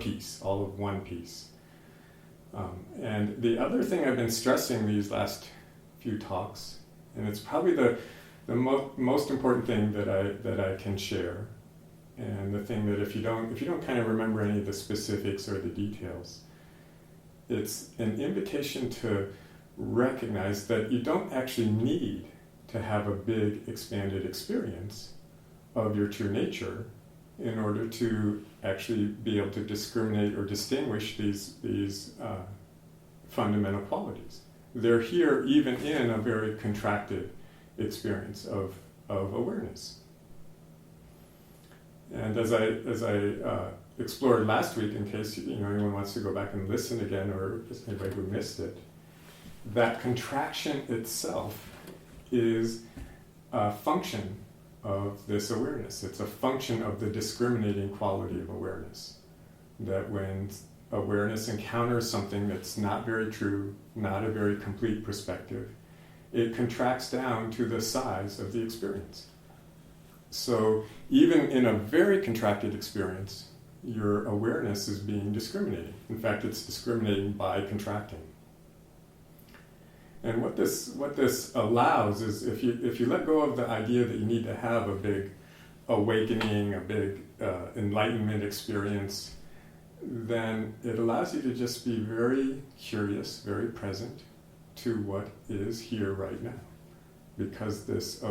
piece, all of one piece. And the other thing I've been stressing these last few talks, and it's probably the most important thing that I can share, and the thing that if you don't kind of remember any of the specifics or the details, it's an invitation to recognize that you don't actually need to have a big expanded experience of your true nature in order to actually be able to discriminate or distinguish these fundamental qualities. They're here even in a very contracted experience of awareness. And as I explored last week, in case anyone wants to go back and listen again, or just anybody who missed it, that contraction itself is a function of this awareness. It's a function of the discriminating quality of awareness. That when awareness encounters something that's not very true, not a very complete perspective, it contracts down to the size of the experience. So even in a very contracted experience, your awareness is being discriminating. In fact, it's discriminating by contracting. And what this allows is, if you let go of the idea that you need to have a big awakening, a big enlightenment experience, then it allows you to just be very curious, very present to what is here right now. Because this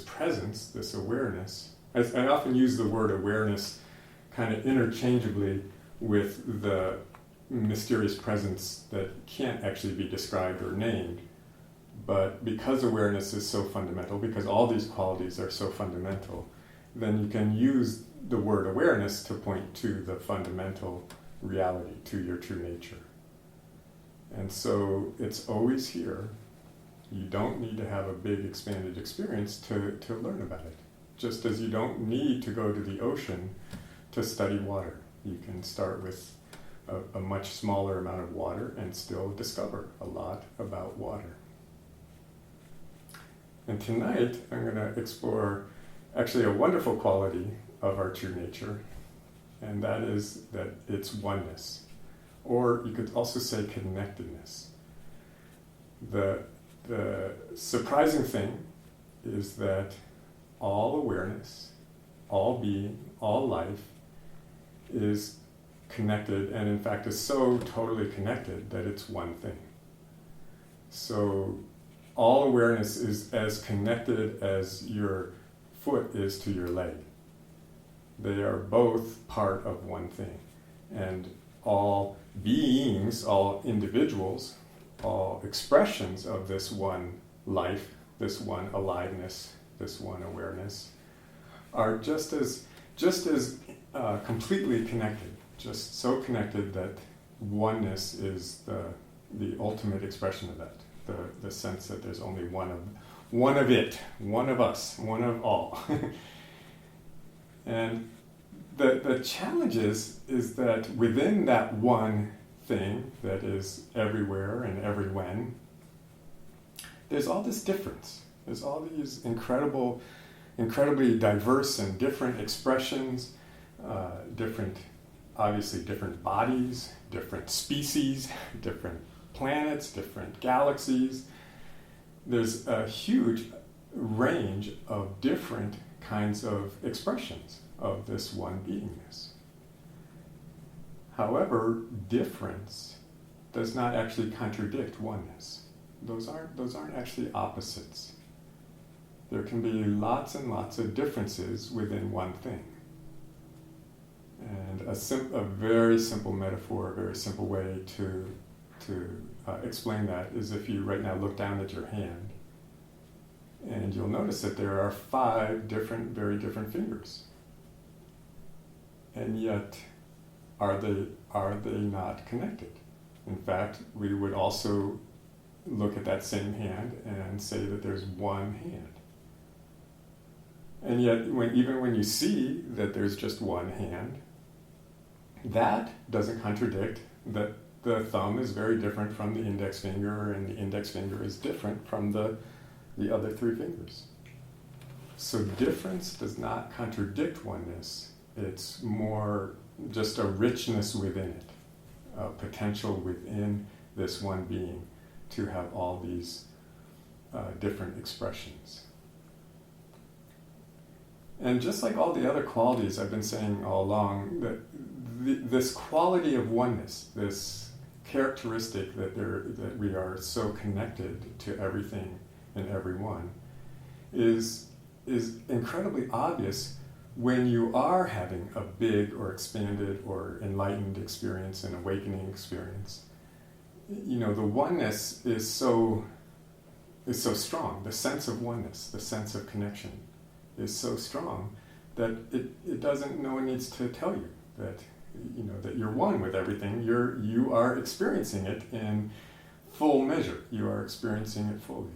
presence, this awareness, I often use the word awareness kind of interchangeably with the mysterious presence that can't actually be described or named. But because awareness is so fundamental, because all these qualities are so fundamental, then you can use the word awareness to point to the fundamental reality, to your true nature. And so it's always here. You don't need to have a big expanded experience to learn about it. Just as you don't need to go to the ocean to study water. You can start with a much smaller amount of water and still discover a lot about water. And tonight I'm going to explore actually a wonderful quality of our true nature, and that is that it's oneness. Or you could also say connectedness. The surprising thing is that all awareness, all being, all life is connected, and in fact is so totally connected that it's one thing. So all awareness is as connected as your foot is to your leg. They are both part of one thing. And all beings, all individuals, all expressions of this one life, this one aliveness, this one awareness, are just as completely connected, just so connected that oneness is the ultimate expression of that. The sense that there's only one of it, one of us, one of all. And the challenge is that within that one thing that is everywhere and everywhen, there's all this difference. There's all these incredibly diverse and different expressions, obviously different bodies, different species, different planets, different galaxies. There's a huge range of different kinds of expressions of this one beingness. However, difference does not actually contradict oneness. Those aren't actually opposites. There can be lots and lots of differences within one thing. And a very simple metaphor, a very simple way to explain that is if you right now look down at your hand, and you'll notice that there are 5 very different fingers. And yet, are they not connected? In fact, we would also look at that same hand and say that there's one hand. And yet, even when you see that there's just one hand, that doesn't contradict that the thumb is very different from the index finger, and the index finger is different from the other 3 fingers. So difference does not contradict oneness. It's more just a richness within it, a potential within this one being to have all these different expressions. And just like all the other qualities I've been saying all along, that this quality of oneness, this characteristic that we are so connected to everything and everyone, is incredibly obvious when you are having a big or expanded or enlightened experience, an awakening experience. You know, the oneness is so strong. The sense of oneness, the sense of connection, is so strong that no one needs to tell you that, you know, that you're one with everything. You are experiencing it in full measure. You are experiencing it fully.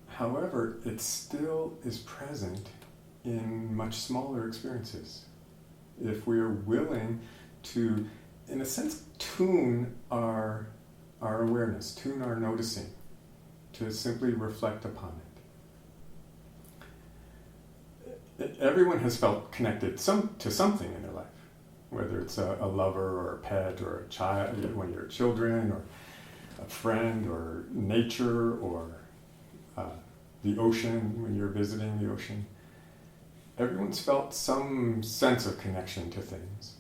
However, it still is present in much smaller experiences. If we are willing to, in a sense, tune our awareness, tune our noticing, to simply reflect upon it. Everyone has felt connected to something in their life, whether it's a lover or a pet or a child, when you're children, or a friend, or nature, or the ocean, when you're visiting the ocean. Everyone's felt some sense of connection to things.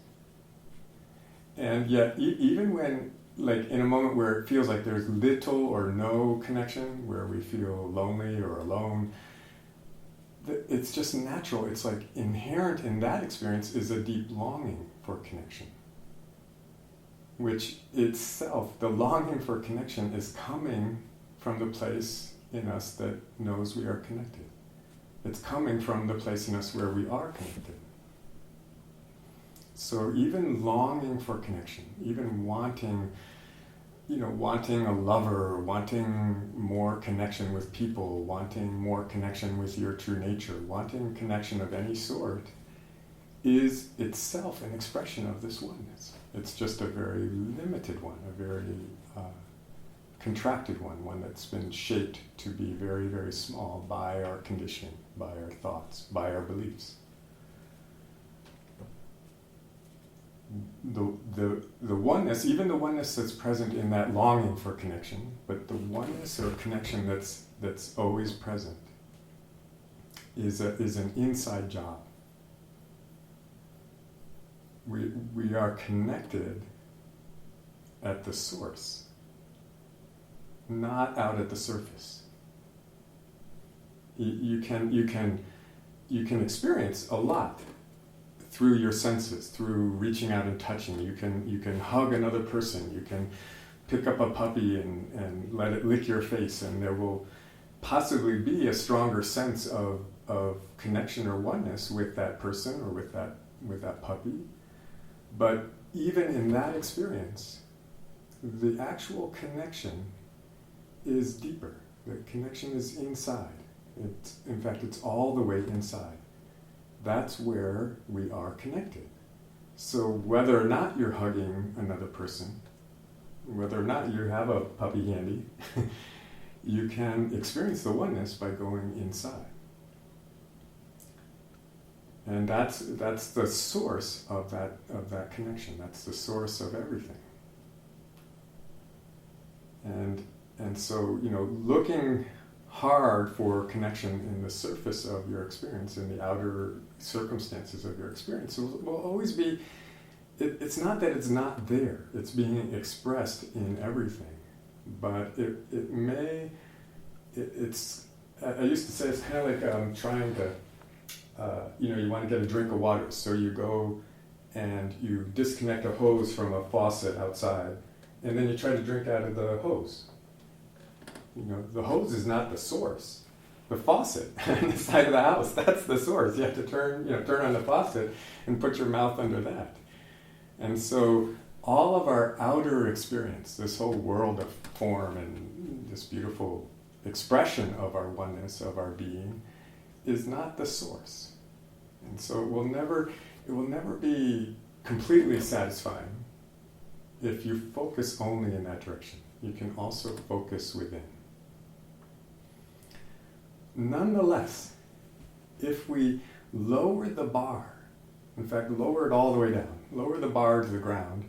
And yet, even when, like in a moment where it feels like there's little or no connection, where we feel lonely or alone, it's just natural. It's like inherent in that experience is a deep longing for connection, which itself, the longing for connection, is coming from the place in us that knows we are connected. It's coming from the place in us where we are connected. So even longing for connection, even wanting a lover, wanting more connection with people, wanting more connection with your true nature, wanting connection of any sort, is itself an expression of this oneness. It's just a very limited one, a very contracted one that's been shaped to be very, very small by our conditioning, by our thoughts, by our beliefs. The oneness, even the oneness that's present in that longing for connection, but the oneness or connection that's always present is an inside job. We are connected at the source, not out at the surface. You can experience a lot through your senses, through reaching out and touching. You can hug another person. You can pick up a puppy and let it lick your face, and there will possibly be a stronger sense of connection or oneness with that person or with that puppy. But even in that experience, the actual connection is deeper. The connection is inside. In fact, it's all the way inside. That's where we are connected. So whether or not you're hugging another person, whether or not you have a puppy handy, you can experience the oneness by going inside. And that's the source of that connection. That's the source of everything. And so, looking hard for connection in the surface of your experience, in the outer circumstances of your experience, will always be, it's not that it's not there, it's being expressed in everything. But I used to say it's kind of like trying to, you want to get a drink of water, so you go and you disconnect a hose from a faucet outside, and then you try to drink out of the hose. The hose is not the source. The faucet on the side of the house, that's the source. You have to turn on the faucet and put your mouth under that. And so all of our outer experience, this whole world of form and this beautiful expression of our oneness, of our being, is not the source. And so it will never be completely satisfying if you focus only in that direction. You can also focus within. Nonetheless, if we lower the bar In fact, lower it all the way down. Lower the bar to the ground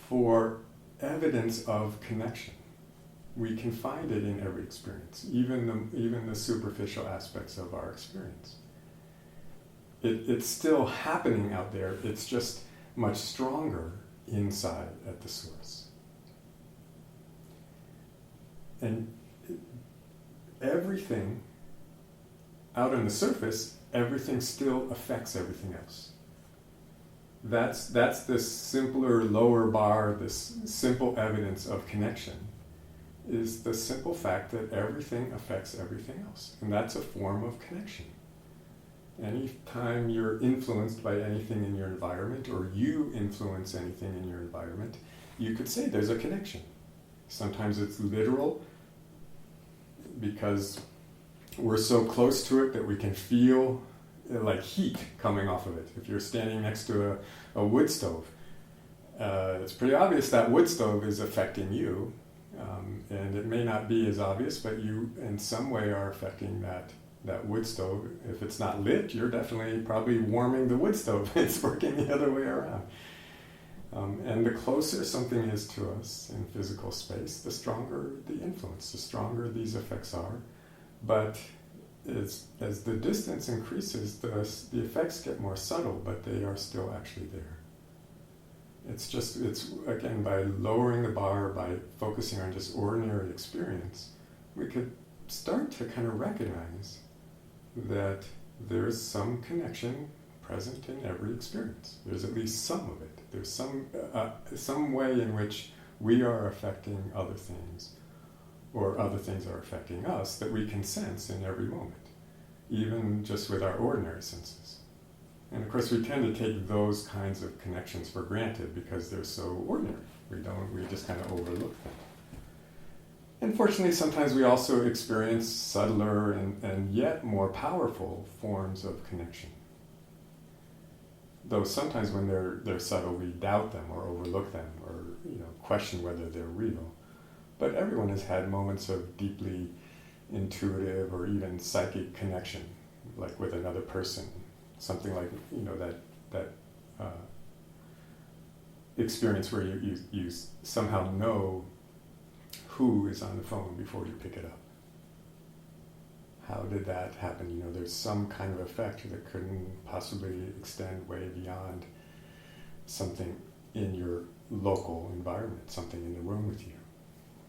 for evidence of connection. We can find it in every experience, even the superficial aspects of our experience. It's still happening out there. It's just much stronger inside at the source. And everything out on the surface, everything still affects everything else. That's this simpler lower bar, this simple evidence of connection, is the simple fact that everything affects everything else. And that's a form of connection. Anytime you're influenced by anything in your environment, or you influence anything in your environment, you could say there's a connection. Sometimes it's literal, because we're so close to it that we can feel like heat coming off of it. If you're standing next to a wood stove, it's pretty obvious that wood stove is affecting you, and it may not be as obvious, but you in some way are affecting that wood stove. If it's not lit, you're definitely probably warming the wood stove. It's working the other way around. And the closer something is to us in physical space, the stronger the influence, the stronger these effects are. But as the distance increases, the effects get more subtle, but they are still actually there. It's again, by lowering the bar, by focusing on just ordinary experience, we could start to kind of recognize that there's some connection present in every experience. There's at least some of it. There's some way in which we are affecting other things, or other things are affecting us, that we can sense in every moment, even just with our ordinary senses. And of course we tend to take those kinds of connections for granted because they're so ordinary. We just kind of overlook them. And fortunately, sometimes we also experience subtler and yet more powerful forms of connection. Though sometimes when they're subtle, we doubt them or overlook them, or question whether they're real. But everyone has had moments of deeply intuitive or even psychic connection, like with another person. Something like that experience where you somehow know who is on the phone before you pick it up. How did that happen? There's some kind of effect that couldn't possibly extend way beyond something in your local environment, something in the room with you,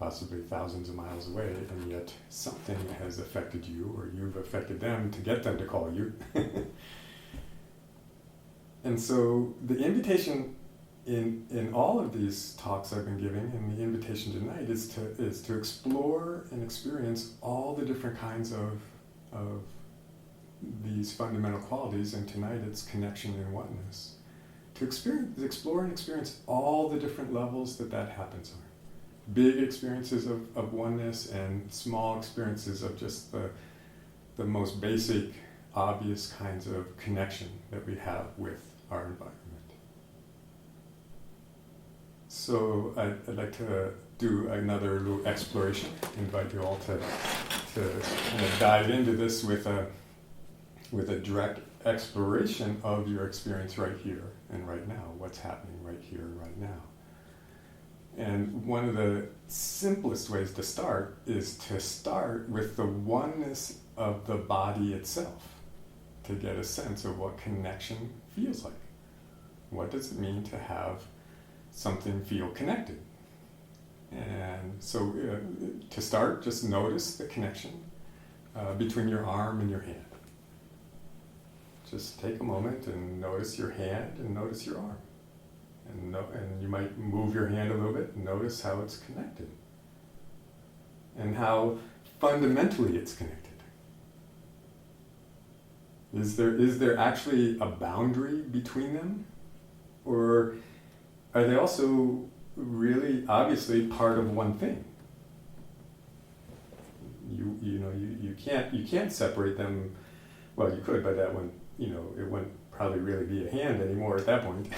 possibly thousands of miles away, and yet something has affected you, or you've affected them to get them to call you. And so the invitation in all of these talks I've been giving, and the invitation tonight, is to explore and experience all the different kinds of these fundamental qualities, and tonight it's connection and oneness. To explore and experience all the different levels that happens on. Big experiences of oneness, and small experiences of just the most basic, obvious kinds of connection that we have with our environment. So I'd like to do another little exploration. Invite you all to kind of dive into this with a direct exploration of your experience right here and right now. What's happening right here and right now. And one of the simplest ways to start is to start with the oneness of the body itself, to get a sense of what connection feels like. What does it mean to have something feel connected? And so to start, just notice the connection between your arm and your hand. Just take a moment and notice your hand and notice your arm. And you might move your hand a little bit and notice how it's connected. And how fundamentally it's connected. Is there actually a boundary between them? Or are they also really obviously part of one thing? You can't separate them. Well, you could, but that one, it wouldn't probably really be a hand anymore at that point.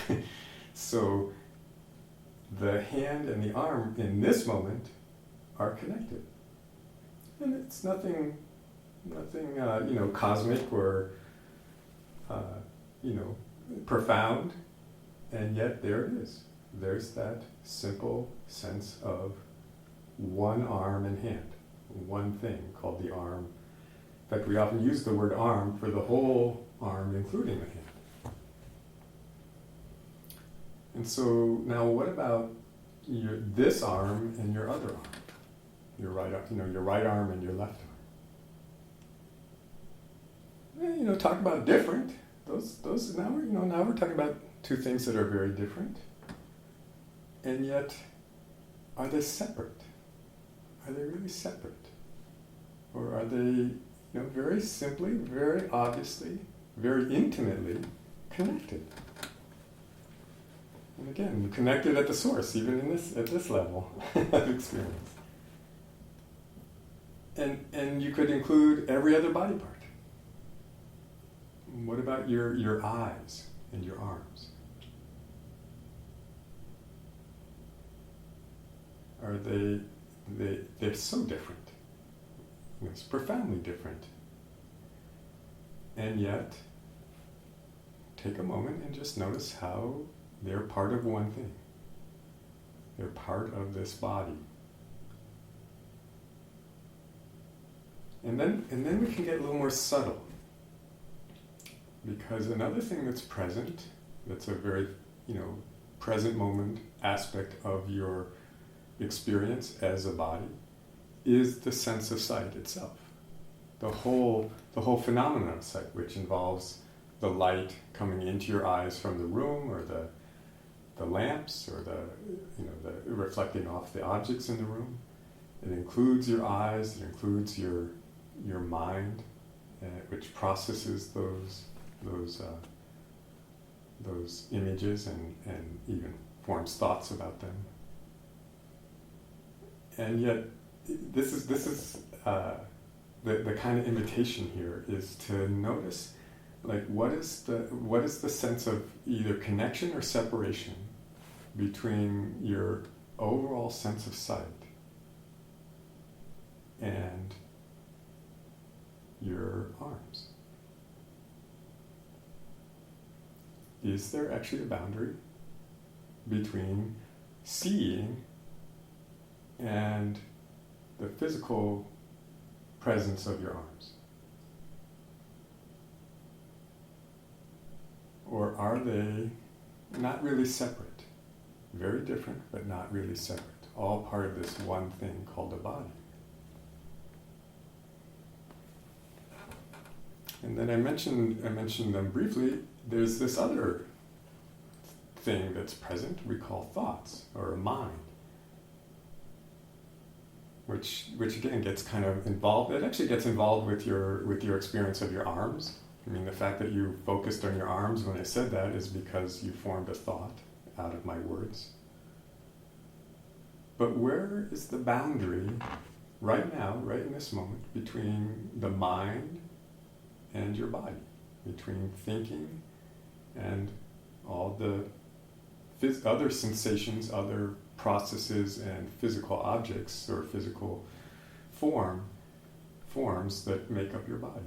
So the hand and the arm in this moment are connected. And it's nothing cosmic or, profound, and yet there it is. There's that simple sense of one arm and hand, one thing called the arm. In fact, we often use the word arm for the whole arm, including the hand. And so now what about this arm and your other arm? Your right arm, your right arm and your left arm. Talk about different. Those now we're talking about two things that are very different. And yet, are they separate? Are they really separate? Or are they, very simply, very obviously, very intimately connected? And again, connected at the source, even at this level of experience. And you could include every other body part. What about your eyes and your arms? Are they're so different. It's profoundly different. And yet, take a moment and just notice how they're part of one thing. They're part of this body. And then we can get a little more subtle. Because another thing that's present, that's a very, present moment aspect of your experience as a body, is the sense of sight itself. The whole phenomenon of sight, which involves the light coming into your eyes from the room, or the lamps, or the reflecting off the objects in the room. It includes your eyes. It includes your mind, which processes those images and even forms thoughts about them. And yet, this is the kind of invitation here is to notice, what is the sense of either connection or separation between your overall sense of sight and your arms. Is there actually a boundary between seeing and the physical presence of your arms? Or are they not really separate? Very different, but not really separate. All part of this one thing called a body. And then I mentioned them briefly. There's this other thing that's present we call thoughts, or a mind, which again gets kind of involved. It actually gets involved with your experience of your arms. I mean, the fact that you focused on your arms when I said that is because you formed a thought out of my words. But where is the boundary right now, right in this moment, between the mind and your body, between thinking and all the other sensations, other processes and physical objects or physical forms that make up your body?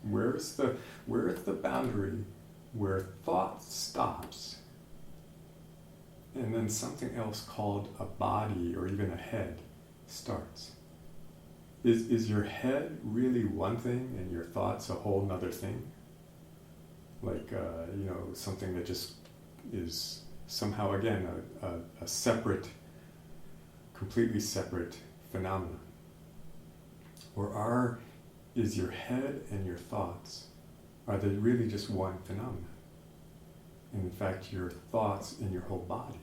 Where is the boundary where thought stops and then something else called a body or even a head starts? Is your head really one thing and your thoughts a whole nother thing? Like, something that just is somehow, again, a separate, completely separate phenomenon? Or is your head and your thoughts, are they really just one phenomenon? And in fact, your thoughts in your whole body,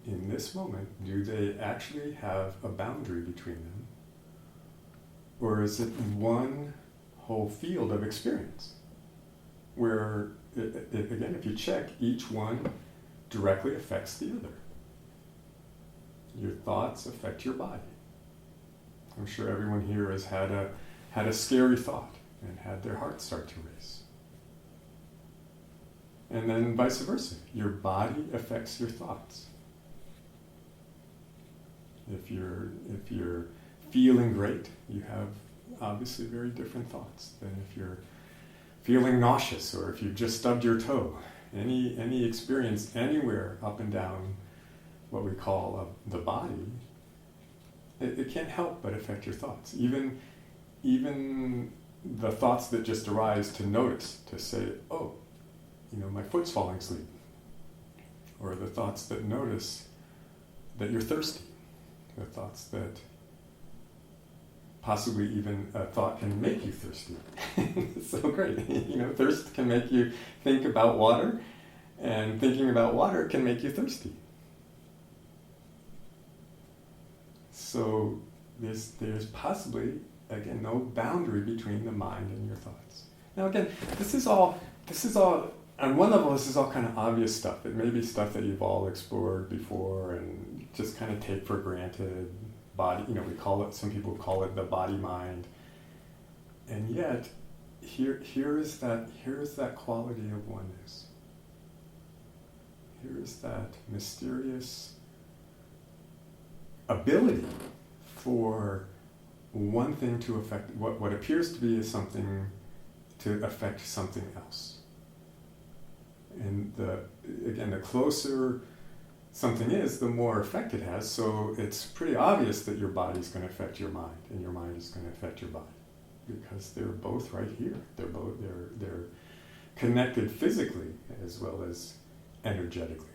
in this moment, do they actually have a boundary between them? Or is it one whole field of experience where, again, if you check, each one directly affects the other? Your thoughts affect your body. I'm sure everyone here has had a scary thought and had their heart start to race. And then vice versa. Your body affects your thoughts. If you're feeling great, you have obviously very different thoughts than if you're feeling nauseous or if you've just stubbed your toe. Any experience anywhere up and down what we call the body, it can't help but affect your thoughts. Even the thoughts that just arise to notice, to say, oh, my foot's falling asleep. Or the thoughts that notice that you're thirsty. The thoughts that possibly even a thought can make you thirsty. It's so great. Thirst can make you think about water, and thinking about water can make you thirsty. So there's possibly, again, no boundary between the mind and your thoughts. Now again, this is all, on one level, this is all kind of obvious stuff. It may be stuff that you've all explored before and just kind of take for granted. Body, we call it, some people call it the body-mind. And yet, here is that quality of oneness. Here is that mysterious ability for one thing to affect, what appears to be as something to affect something else. And the closer something is, the more effect it has. So it's pretty obvious that your body's going to affect your mind, and your mind is going to affect your body, because they're both right here. They're connected physically as well as energetically.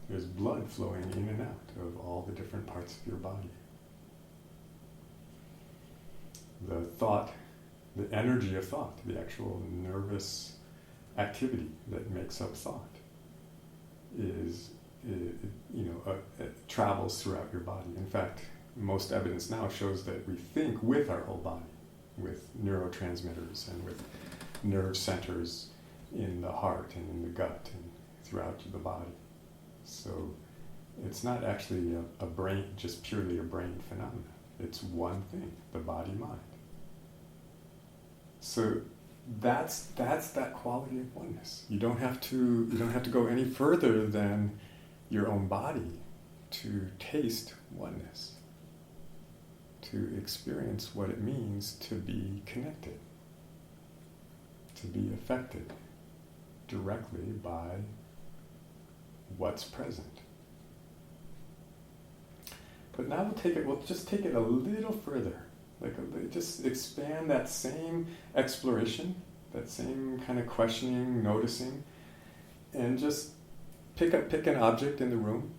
There's blood flowing in and out of all the different parts of your body. The thought, the energy of thought, the actual nervous activity that makes up thought it travels throughout your body. In fact, most evidence now shows that we think with our whole body, with neurotransmitters and with nerve centers in the heart and in the gut and throughout the body. So it's not actually a brain, just purely a brain phenomenon. It's one thing, the body-mind. So that's that quality of oneness. You don't have to go any further than your own body to taste oneness, to experience what it means to be connected, to be affected directly by what's present. But now we'll just take it a little further. Just expand that same exploration, that same kind of questioning, noticing, and just pick an object in the room,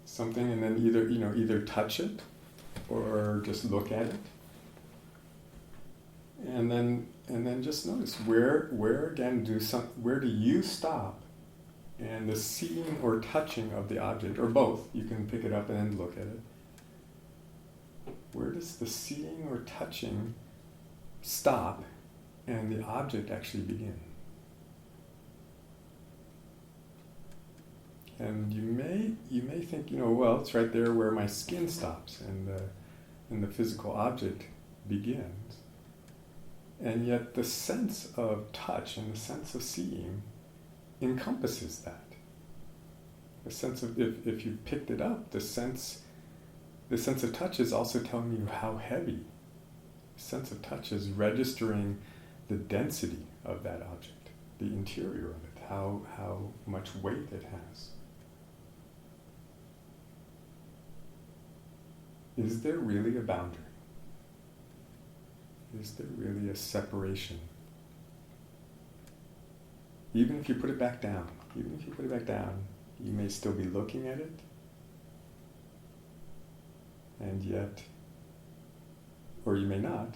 something, and then either touch it or just look at it, and then just notice where do you stop, and the seeing or touching of the object, or both. You can pick it up and then look at it. Where does the seeing or touching stop and the object actually begin? And you may think, well, it's right there where my skin stops and the physical object begins. And yet the sense of touch and the sense of seeing encompasses that. The sense of, if you picked it up, the sense of touch is also telling you how heavy. The sense of touch is registering the density of that object, the interior of it, how much weight it has. Is there really a boundary? Is there really a separation? Even if you put it back down, you may still be looking at it, and yet, or you may not,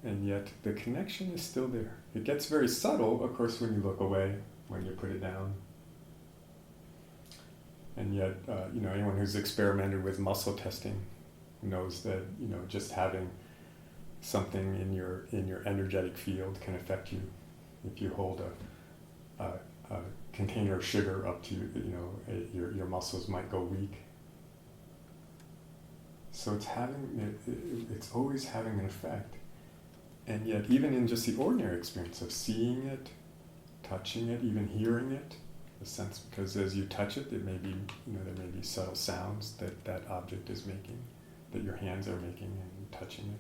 and yet the connection is still there. It gets very subtle, of course, when you look away, when you put it down. And yet, anyone who's experimented with muscle testing knows that, just having something in your energetic field can affect you. If you hold a container of sugar up to your muscles might go weak. So it's always having an effect. And yet, even in just the ordinary experience of seeing it, touching it, even hearing it, the sense, because as you touch it, there may be subtle sounds that object is making, that your hands are making and touching it.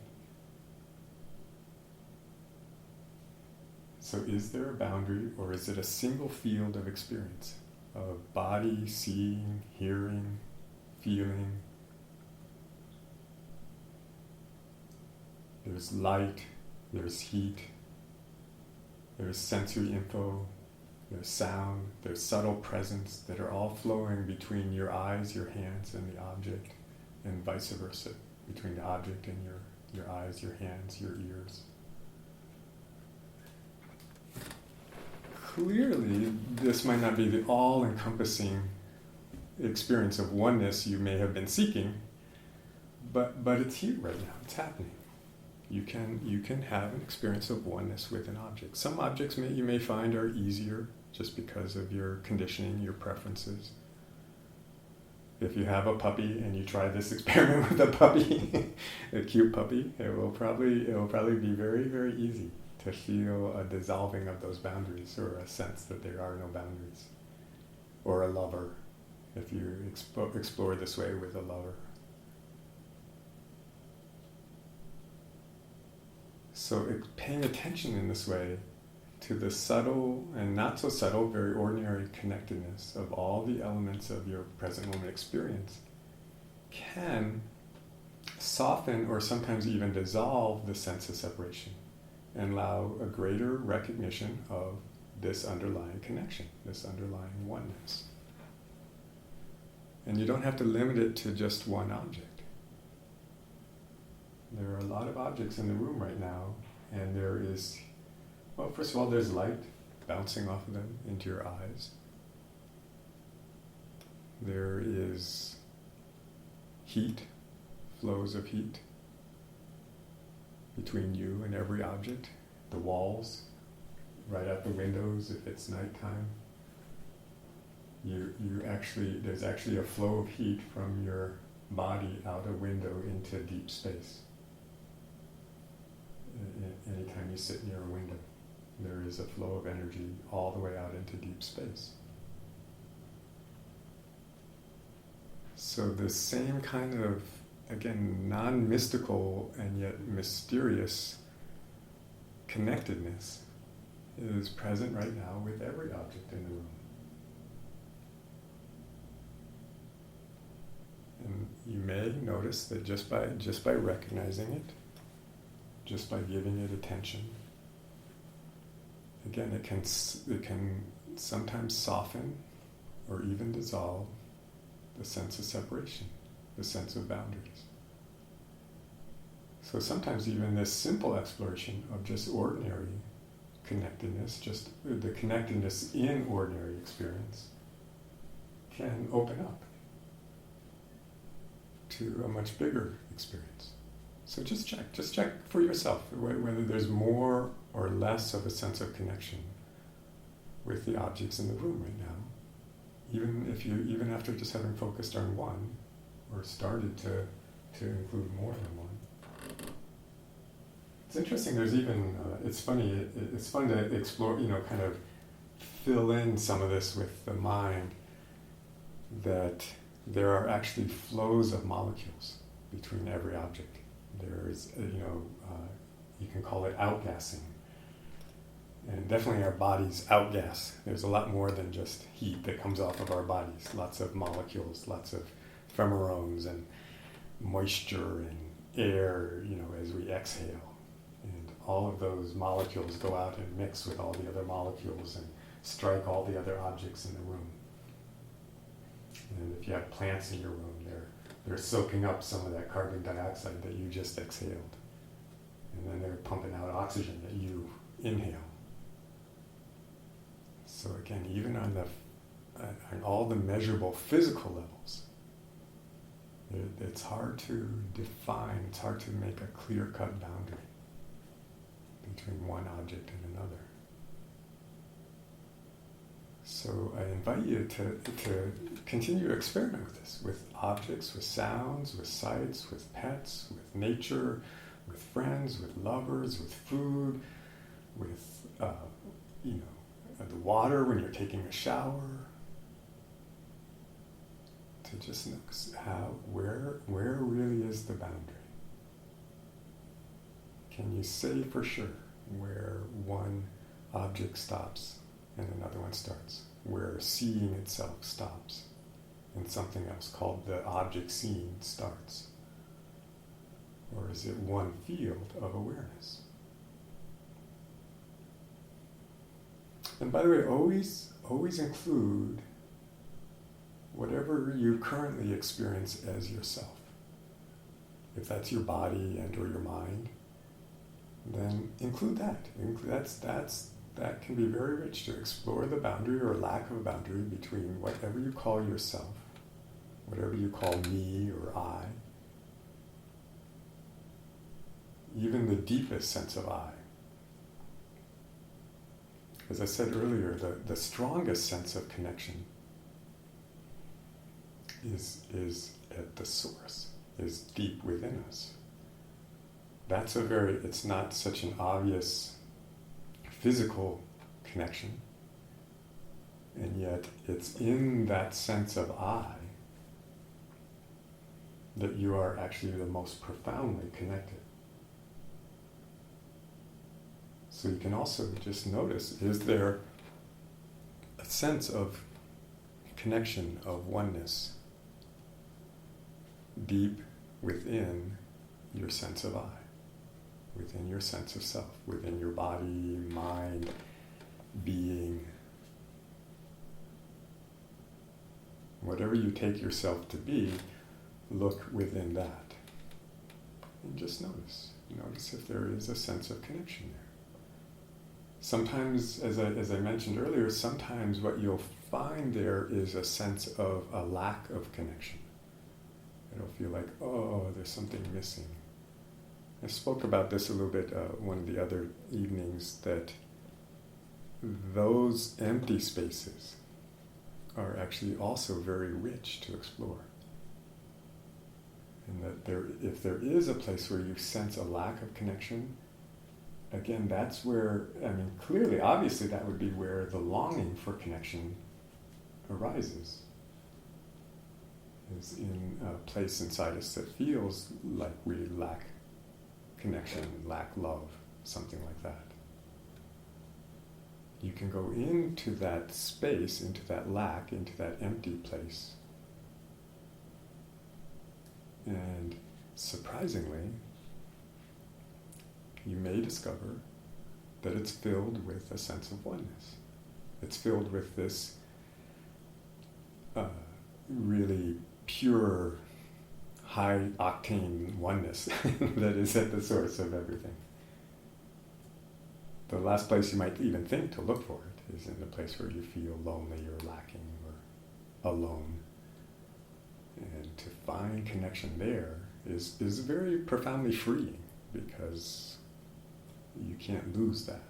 So is there a boundary, or is it a single field of experience? Of body, seeing, hearing, feeling. There's light, there's heat, there's sensory info, there's sound, there's subtle presence that are all flowing between your eyes, your hands, and the object, and vice versa, between the object and your eyes, your hands, your ears. Clearly, this might not be the all-encompassing experience of oneness you may have been seeking, but it's here right now, it's happening. You can have an experience of oneness with an object. Some objects you may find are easier just because of your conditioning, your preferences. If you have a puppy and you try this experiment with a puppy, a cute puppy, it will probably be very, very easy to feel a dissolving of those boundaries, or a sense that there are no boundaries. Or a lover, if you explore this way with a lover. So paying attention in this way to the subtle and not so subtle, very ordinary connectedness of all the elements of your present moment experience can soften or sometimes even dissolve the sense of separation and allow a greater recognition of this underlying connection, this underlying oneness. And you don't have to limit it to just one object. There are a lot of objects in the room right now, and there is, well, first of all, there's light bouncing off of them into your eyes. There is heat, flows of heat between you and every object, the walls, right out the windows if it's nighttime. There's actually a flow of heat from your body out a window into deep space. Anytime you sit near a window, there is a flow of energy all the way out into deep space. So the same kind of, again, non-mystical and yet mysterious connectedness is present right now with every object in the room. And you may notice that just by recognizing it, just by giving it attention, again, it can sometimes soften or even dissolve the sense of separation, the sense of boundaries. So sometimes even this simple exploration of just ordinary connectedness, just the connectedness in ordinary experience, can open up to a much bigger experience. So just check for yourself whether there's more or less of a sense of connection with the objects in the room right now. Even after just having focused on one, or started to include more than one. It's interesting. There's even it's funny. It's fun to explore. Kind of fill in some of this with the mind. That there are actually flows of molecules between every object. There's, you can call it outgassing. And definitely our bodies outgas. There's a lot more than just heat that comes off of our bodies. Lots of molecules, lots of pheromones and moisture and air, as we exhale. And all of those molecules go out and mix with all the other molecules and strike all the other objects in the room. And if you have plants in your room, they're soaking up some of that carbon dioxide that you just exhaled. And then they're pumping out oxygen that you inhale. So again, even on all the measurable physical levels, it's hard to define, it's hard to make a clear-cut boundary between one object and another. So I invite you to continue to experiment with this, with objects, with sounds, with sights, with pets, with nature, with friends, with lovers, with food, with the water when you're taking a shower. To just notice where really is the boundary. Can you say for sure where one object stops and another one starts, where seeing itself stops and something else called the object seen starts? Or is it one field of awareness? And by the way, always include whatever you currently experience as yourself. If that's your body and or your mind, then include that. That can be very rich, to explore the boundary or lack of a boundary between whatever you call yourself, whatever you call me or I, even the deepest sense of I. As I said earlier, the strongest sense of connection is at the source, is deep within us. It's not such an obvious physical connection, and yet it's in that sense of I that you are actually the most profoundly connected. So you can also just notice, is there a sense of connection, of oneness, deep within your sense of I, within your sense of self, within your body, mind, being. Whatever you take yourself to be, look within that. And just notice. Notice if there is a sense of connection there. Sometimes, as I mentioned earlier, sometimes what you'll find there is a sense of a lack of connection. It'll feel like, oh, there's something missing. I spoke about this a little bit one of the other evenings, that those empty spaces are actually also very rich to explore. And that if there is a place where you sense a lack of connection, again, that's where, clearly, obviously that would be where the longing for connection arises. Is in a place inside us that feels like we lack connection, lack love, something like that. You can go into that space, into that lack, into that empty place, and surprisingly, you may discover that it's filled with a sense of oneness. It's filled with this really pure, high-octane oneness that is at the source of everything. The last place you might even think to look for it is in the place where you feel lonely or lacking or alone. And to find connection there is very profoundly freeing, because you can't lose that.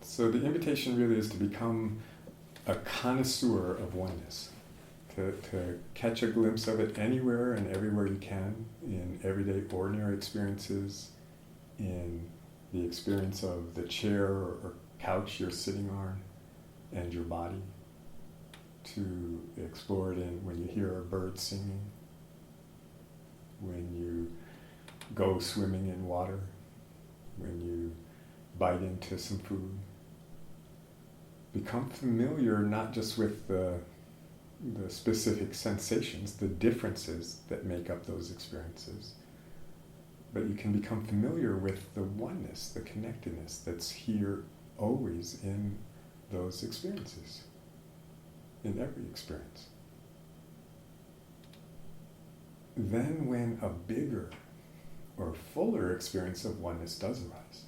So the invitation really is to become a connoisseur of oneness, to catch a glimpse of it anywhere and everywhere you can, in everyday ordinary experiences, in the experience of the chair or couch you're sitting on and your body, to explore it in when you hear a bird singing, when you go swimming in water, when you bite into some food. Become familiar not just with the specific sensations, the differences that make up those experiences, but you can become familiar with the oneness, the connectedness that's here always in those experiences, in every experience. Then when a bigger or fuller experience of oneness does arise,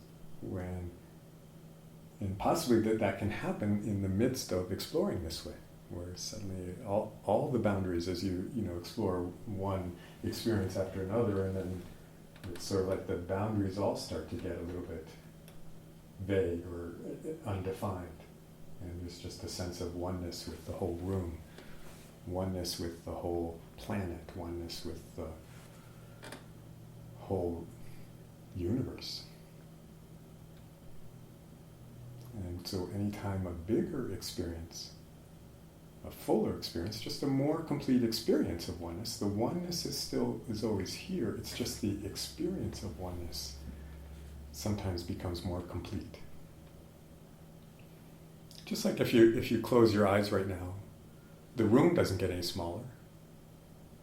and possibly that can happen in the midst of exploring this way, where suddenly all the boundaries, as you explore one experience after another, and then it's sort of like the boundaries all start to get a little bit vague or undefined, and there's just a sense of oneness with the whole room, oneness with the whole planet, oneness with the whole universe. And so anytime a bigger experience, a fuller experience, just a more complete experience of oneness, the oneness is always here, it's just the experience of oneness sometimes becomes more complete. Just like if you close your eyes right now, the room doesn't get any smaller,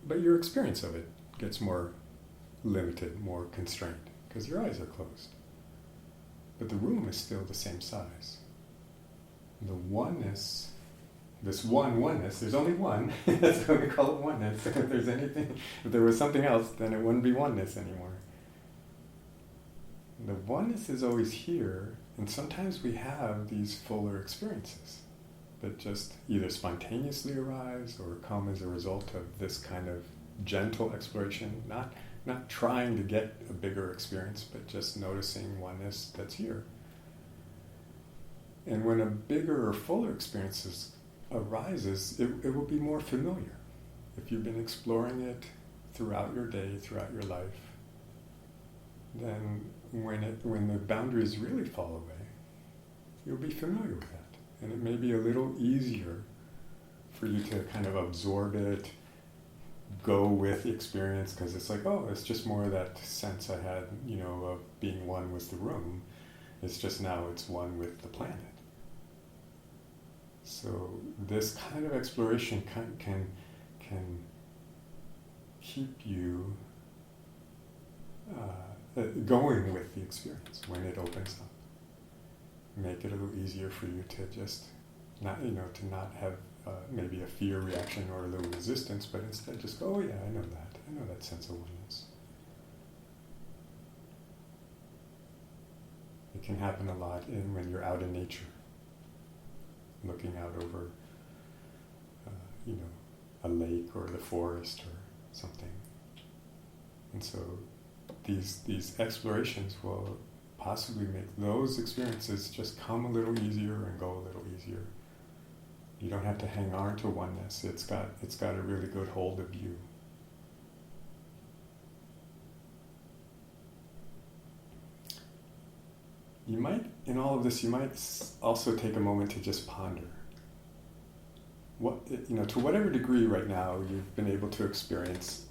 but your experience of it gets more limited, more constrained, because your eyes are closed. But the room is still the same size. The oneness, this oneness, there's only one, that's why we call it oneness. If there's anything, if there was something else, then it wouldn't be oneness anymore. The oneness is always here, and sometimes we have these fuller experiences that just either spontaneously arise or come as a result of this kind of gentle exploration, not trying to get a bigger experience, but just noticing oneness that's here. And when a bigger or fuller experience arises, it will be more familiar. If you've been exploring it throughout your day, throughout your life, then when the boundaries really fall away, you'll be familiar with that. And it may be a little easier for you to kind of absorb it, go with the experience, because it's like, oh, it's just more of that sense I had, of being one with the room. It's just now it's one with the planet. So this kind of exploration can keep you going with the experience when it opens up. Make it a little easier for you to just not have maybe a fear reaction or a little resistance, but instead just go, oh yeah, I know that sense of oneness. It can happen a lot when you're out in nature, looking out over, a lake or the forest or something. And so these explorations will possibly make those experiences just come a little easier and go a little easier. You don't have to hang on to oneness. It's got a really good hold of you. You might, in all of this, you might also take a moment to just ponder. To whatever degree right now you've been able to experience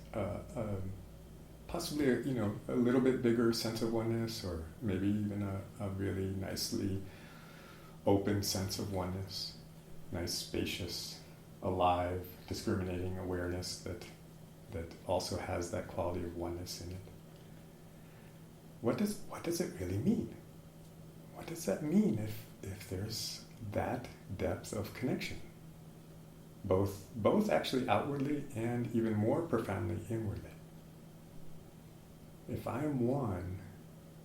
possibly a little bit bigger sense of oneness, or maybe even a really nicely open sense of oneness, nice, spacious, alive, discriminating awareness that also has that quality of oneness in it. What does it really mean? What does that mean if there's that depth of connection? Both actually outwardly and even more profoundly inwardly. If I am one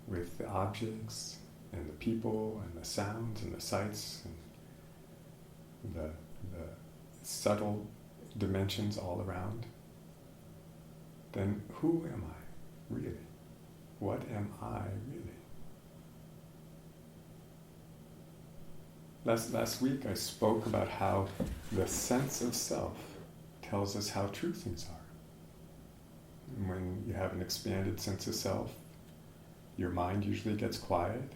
with the objects and the people and the sounds and the sights and the subtle dimensions all around, then who am I really? What am I really? Last week I spoke about how the sense of self tells us how true things are. When you have an expanded sense of self, your mind usually gets quiet,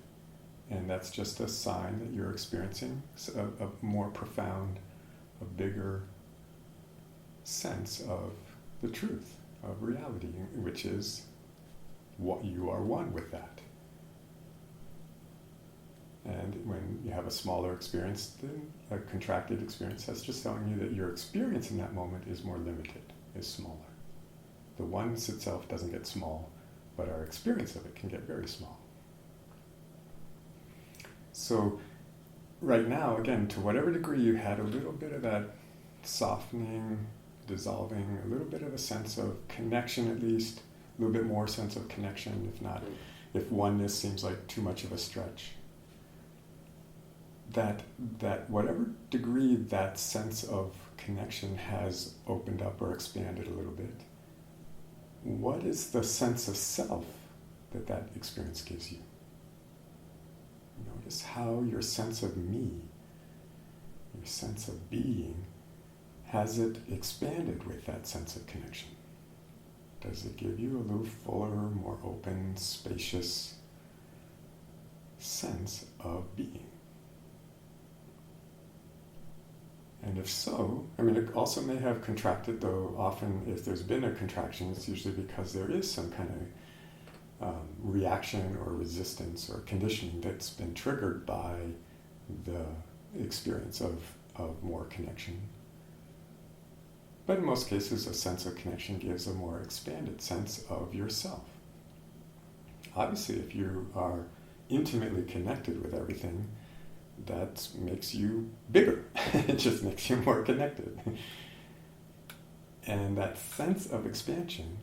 and that's just a sign that you're experiencing a more profound, a bigger sense of the truth, of reality, which is what you are one with that. And when you have a smaller experience, then a contracted experience, that's just telling you that your experience in that moment is more limited, is smaller. The oneness itself doesn't get small, but our experience of it can get very small. So right now, again, to whatever degree you had a little bit of that softening, dissolving, a little bit of a sense of connection at least, a little bit more sense of connection, if oneness seems like too much of a stretch. That whatever degree that sense of connection has opened up or expanded a little bit, what is the sense of self that experience gives you? Notice how your sense of me, your sense of being, has it expanded with that sense of connection? Does it give you a little fuller, more open, spacious sense of being? And if so, it also may have contracted, though often if there's been a contraction, it's usually because there is some kind reaction or resistance or conditioning that's been triggered by the experience of more connection. But in most cases, a sense of connection gives a more expanded sense of yourself. Obviously, if you are intimately connected with everything, that makes you bigger. It just makes you more connected. And that sense of expansion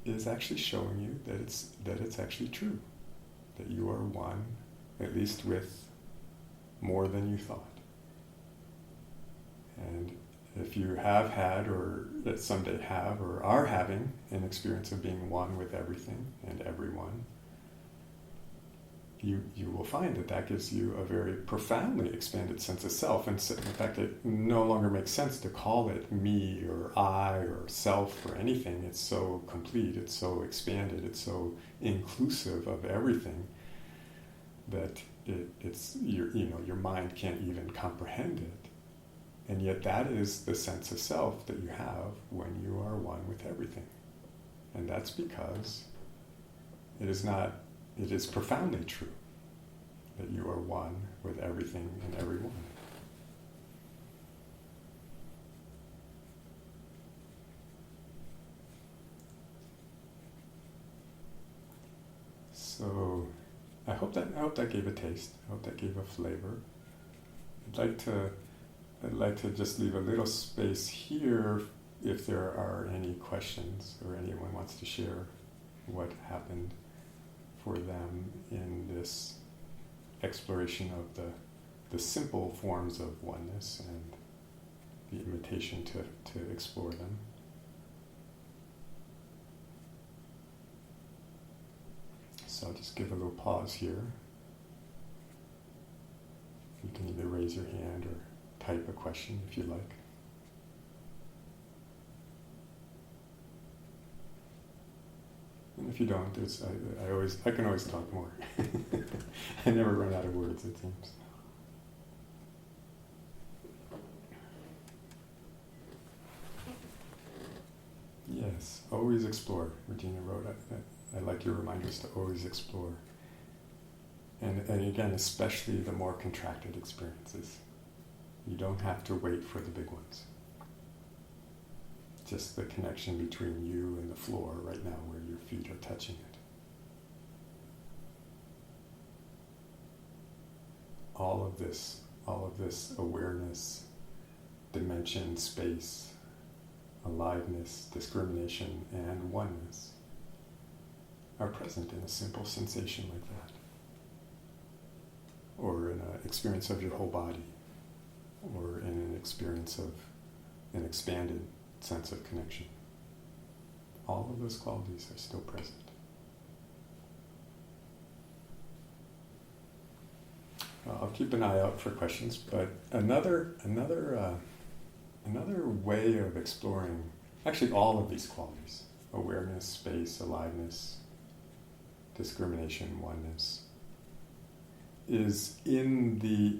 is actually showing you that it's actually true, that you are one, at least with more than you thought. And if you have had, or that someday have, or are having an experience of being one with everything and everyone, you will find that gives you a very profoundly expanded sense of self. And in fact, it no longer makes sense to call it me or I or self or anything. It's so complete, it's so expanded, it's so inclusive of everything that it's your mind can't even comprehend it. And yet that is the sense of self that you have when you are one with everything. And that's because it is profoundly true that you are one with everything and everyone. So I hope that gave a taste. I hope that gave a flavor. I'd like to just leave a little space here if there are any questions or anyone wants to share what happened for them in this exploration of the simple forms of oneness and the invitation to explore them. So I'll just give a little pause here. You can either raise your hand or type a question if you like. And if you don't, I can always talk more. I never run out of words, it seems. Yes, always explore. Regina wrote, I like your reminders to always explore. And again, especially the more contracted experiences. You don't have to wait for the big ones. Just the connection between you and the floor right now where your feet are touching it. All of this awareness, dimension, space, aliveness, discrimination, and oneness are present in a simple sensation like that. Or in an experience of your whole body. Or in an experience of an expanded sense of connection. All of those qualities are still present. I'll keep an eye out for questions, but another way of exploring actually all of these qualities, awareness, space, aliveness, discrimination, oneness, is in the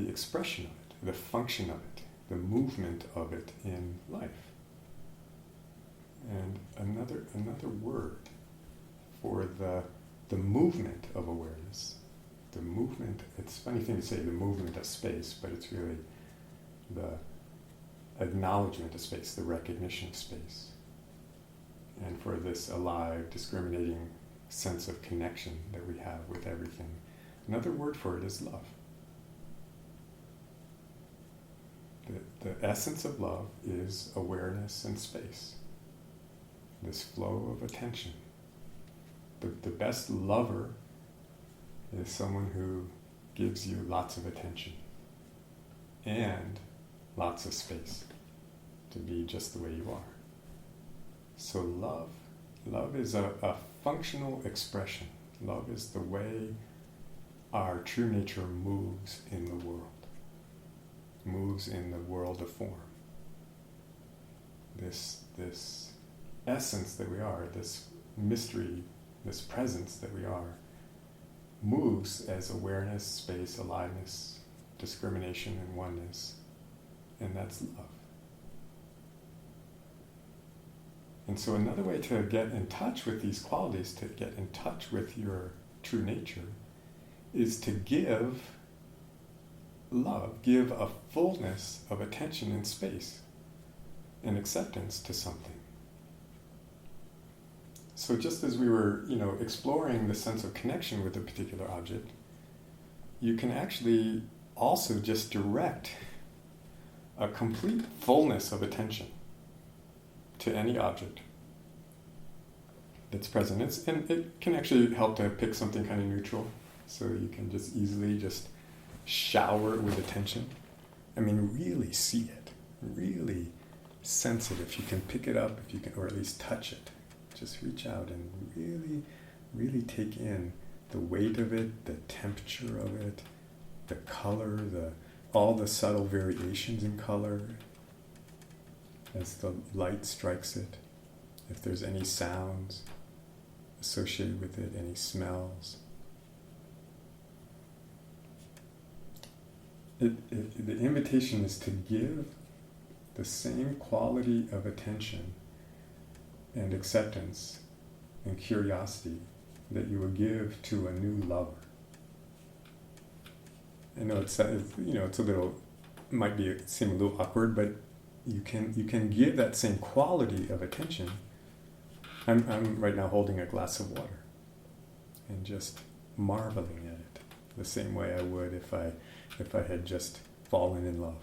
expression of it, the function of it, the movement of it in life. And another word for the movement of awareness, the movement, it's a funny thing to say the movement of space, but it's really the acknowledgement of space, the recognition of space. And for this alive, discriminating sense of connection that we have with everything, another word for it is love. The essence of love is awareness and space. This flow of attention. The best lover is someone who gives you lots of attention and lots of space to be just the way you are. So love is a functional expression. Love is the way our true nature moves in the world. Moves in the world of form. This essence that we are, this mystery, this presence that we are, moves as awareness, space, aliveness, discrimination, and oneness. And that's love. And so another way to get in touch with these qualities, to get in touch with your true nature, is to give love, give a fullness of attention and space and acceptance to something. So just as we were, exploring the sense of connection with a particular object, you can actually also just direct a complete fullness of attention to any object that's present. And it can actually help to pick something kind of neutral, so you can just easily just shower it with attention. I mean, really see it, really sense it. If you can pick it up, if you can, or at least touch it, just reach out and really, really take in the weight of it, the temperature of it, the color, all the subtle variations in color as the light strikes it. If there's any sounds associated with it, any smells. The invitation is to give the same quality of attention and acceptance and curiosity that you would give to a new lover. I know it's a little, seem a little awkward, but you can give that same quality of attention. I'm right now holding a glass of water and just marveling at it the same way I would if I had just fallen in love.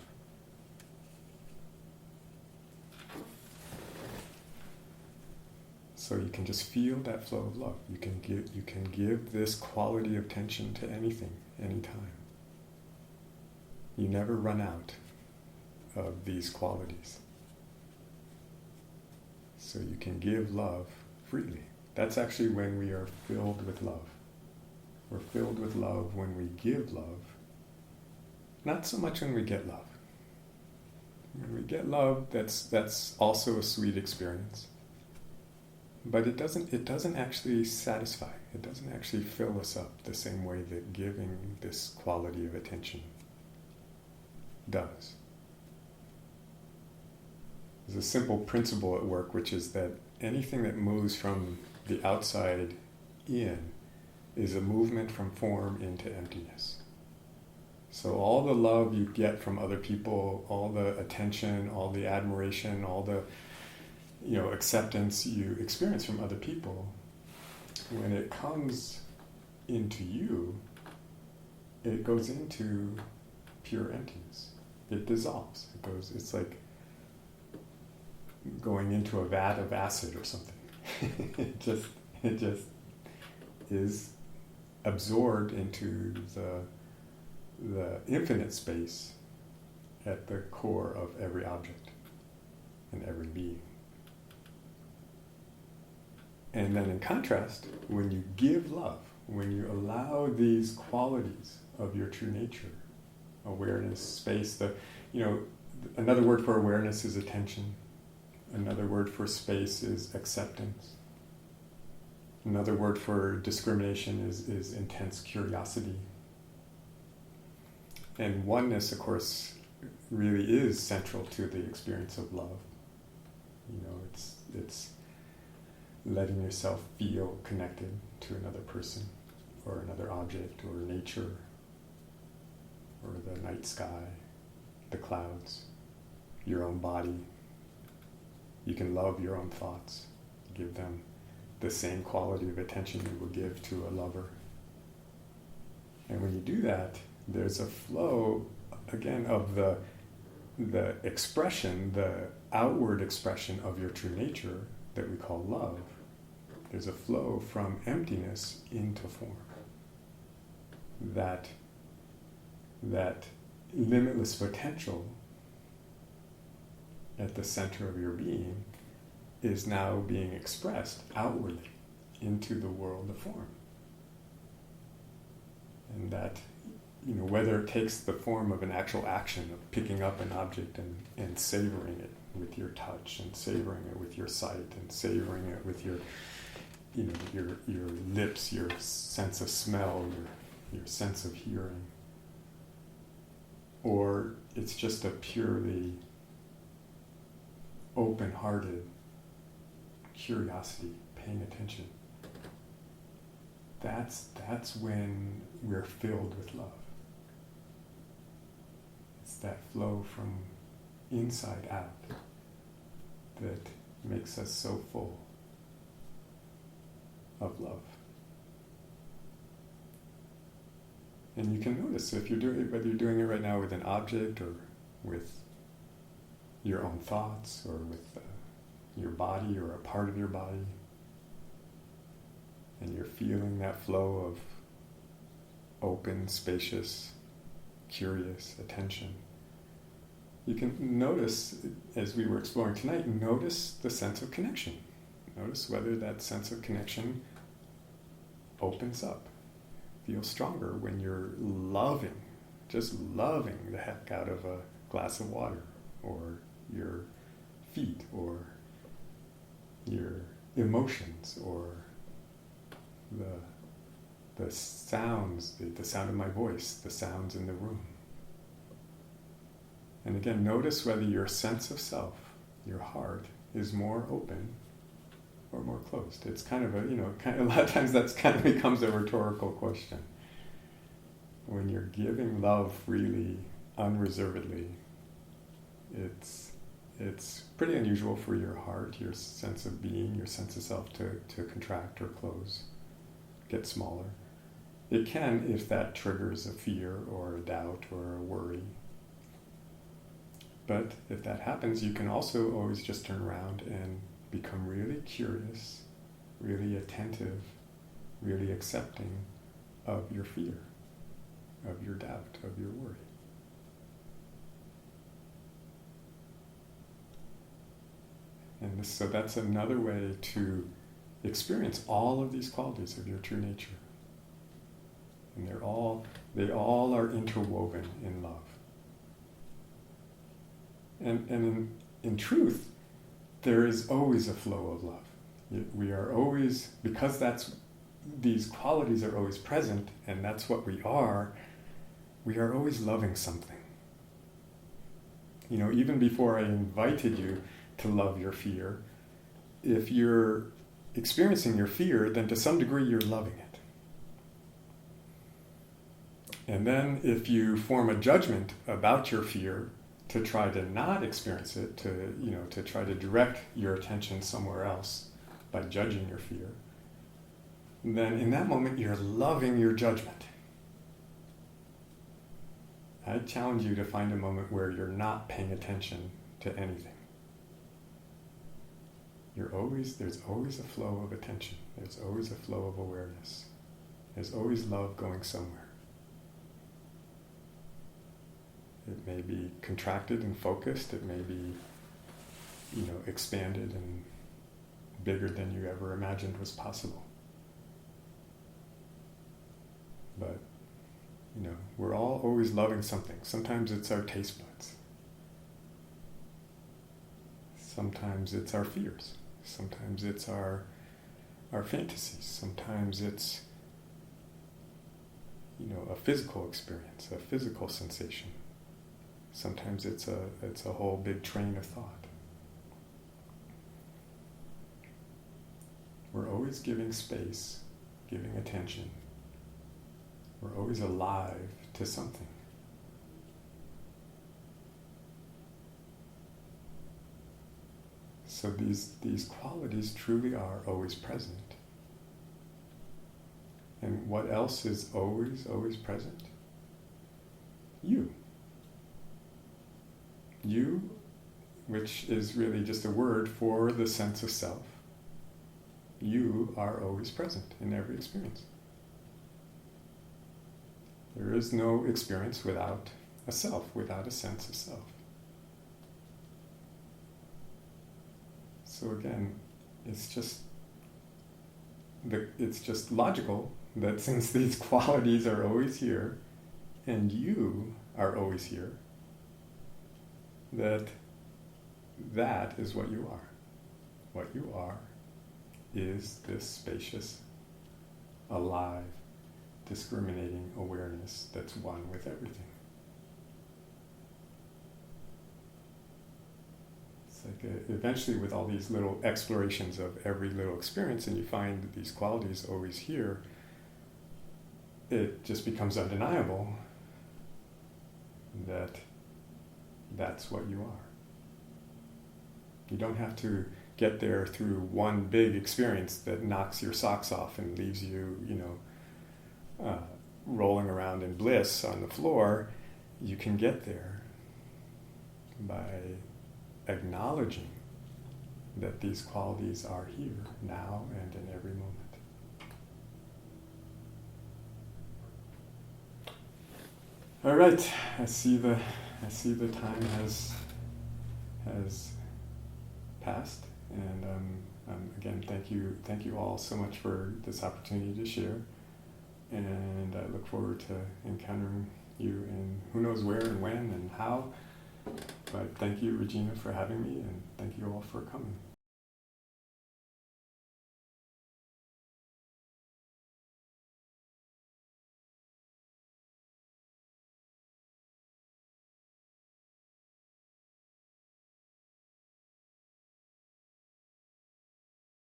So you can just feel that flow of love. You can give this quality of attention to anything, anytime. You never run out of these qualities. So you can give love freely. That's actually when we are filled with love. We're filled with love when we give love. Not so much when we get love. When we get love, that's also a sweet experience. But it doesn't actually satisfy. It doesn't actually fill us up the same way that giving this quality of attention does. There's a simple principle at work, which is that anything that moves from the outside in is a movement from form into emptiness. So all the love you get from other people, all the attention, all the admiration, all the acceptance you experience from other people, when it comes into you, it goes into pure emptiness. It dissolves. It's like going into a vat of acid or something. it just is absorbed into the infinite space at the core of every object and every being. And then in contrast, when you give love, when you allow these qualities of your true nature, awareness, space, another word for awareness is attention. Another word for space is acceptance. Another word for discrimination is intense curiosity. And oneness, of course, really is central to the experience of love. It's letting yourself feel connected to another person or another object or nature or the night sky, the clouds, your own body. You can love your own thoughts, give them the same quality of attention you would give to a lover. And when you do that, there's a flow, again, of the expression, the outward expression of your true nature that we call love. There's a flow from emptiness into form. That limitless potential at the center of your being is now being expressed outwardly into the world of form. And that, whether it takes the form of an actual action of picking up an object and savoring it with your touch, and savoring it with your sight, and savoring it with your lips, your sense of smell, your sense of hearing, or it's just a purely open-hearted curiosity, paying attention. That's when we're filled with love. It's that flow from inside out that makes us so full of love. And you can notice if you're doing it, whether you're doing it right now with an object or with your own thoughts or with your body or a part of your body, and you're feeling that flow of open, spacious, curious attention. You can notice, as we were exploring tonight, notice the sense of connection. Notice whether that sense of connection opens up, feels stronger when you're loving, just loving the heck out of a glass of water, or your feet, or your emotions, or the sounds, the sound of my voice, the sounds in the room. And again, notice whether your sense of self, your heart, is more open or more closed. It's kind of a lot of times that's kind of becomes a rhetorical question. When you're giving love freely, unreservedly, it's pretty unusual for your heart, your sense of being, your sense of self to contract or close, get smaller. It can if that triggers a fear or a doubt or a worry. But if that happens, you can also always just turn around and become really curious, really attentive, really accepting of your fear, of your doubt, of your worry. And so that's another way to experience all of these qualities of your true nature. And they all are interwoven in love. And in truth, there is always a flow of love. We are always, because these qualities are always present, and that's what we are always loving something. Even before I invited you to love your fear, if you're experiencing your fear, then to some degree you're loving it. And then if you form a judgment about your fear to try to not experience it, to try to direct your attention somewhere else by judging your fear, then in that moment you're loving your judgment. I challenge you to find a moment where you're not paying attention to anything. There's always a flow of attention. There's always a flow of awareness. There's always love going somewhere. It may be contracted and focused. It may be, expanded and bigger than you ever imagined was possible. But, we're all always loving something. Sometimes it's our taste buds. Sometimes it's our fears. Sometimes it's our fantasies. Sometimes it's, a physical experience, a physical sensation. Sometimes it's a whole big train of thought. We're always giving space, giving attention. We're always alive to something. So these qualities truly are always present. And what else is always, always present? You. You, which is really just a word for the sense of self. You are always present in every experience. There is no experience without a self, without a sense of self. So again, it's just logical that since these qualities are always here, and you are always here, that is what you are. What you are is this spacious, alive, discriminating awareness that's one with everything. So like eventually with all these little explorations of every little experience, and you find that these qualities always here, it just becomes undeniable that that's what you are. You don't have to get there through one big experience that knocks your socks off and leaves you, rolling around in bliss on the floor. You can get there by acknowledging that these qualities are here now and in every moment. All right, I see the time has passed, and again, thank you all so much for this opportunity to share, and I look forward to encountering you in who knows where and when and how. But thank you, Regina, for having me, and thank you all for coming.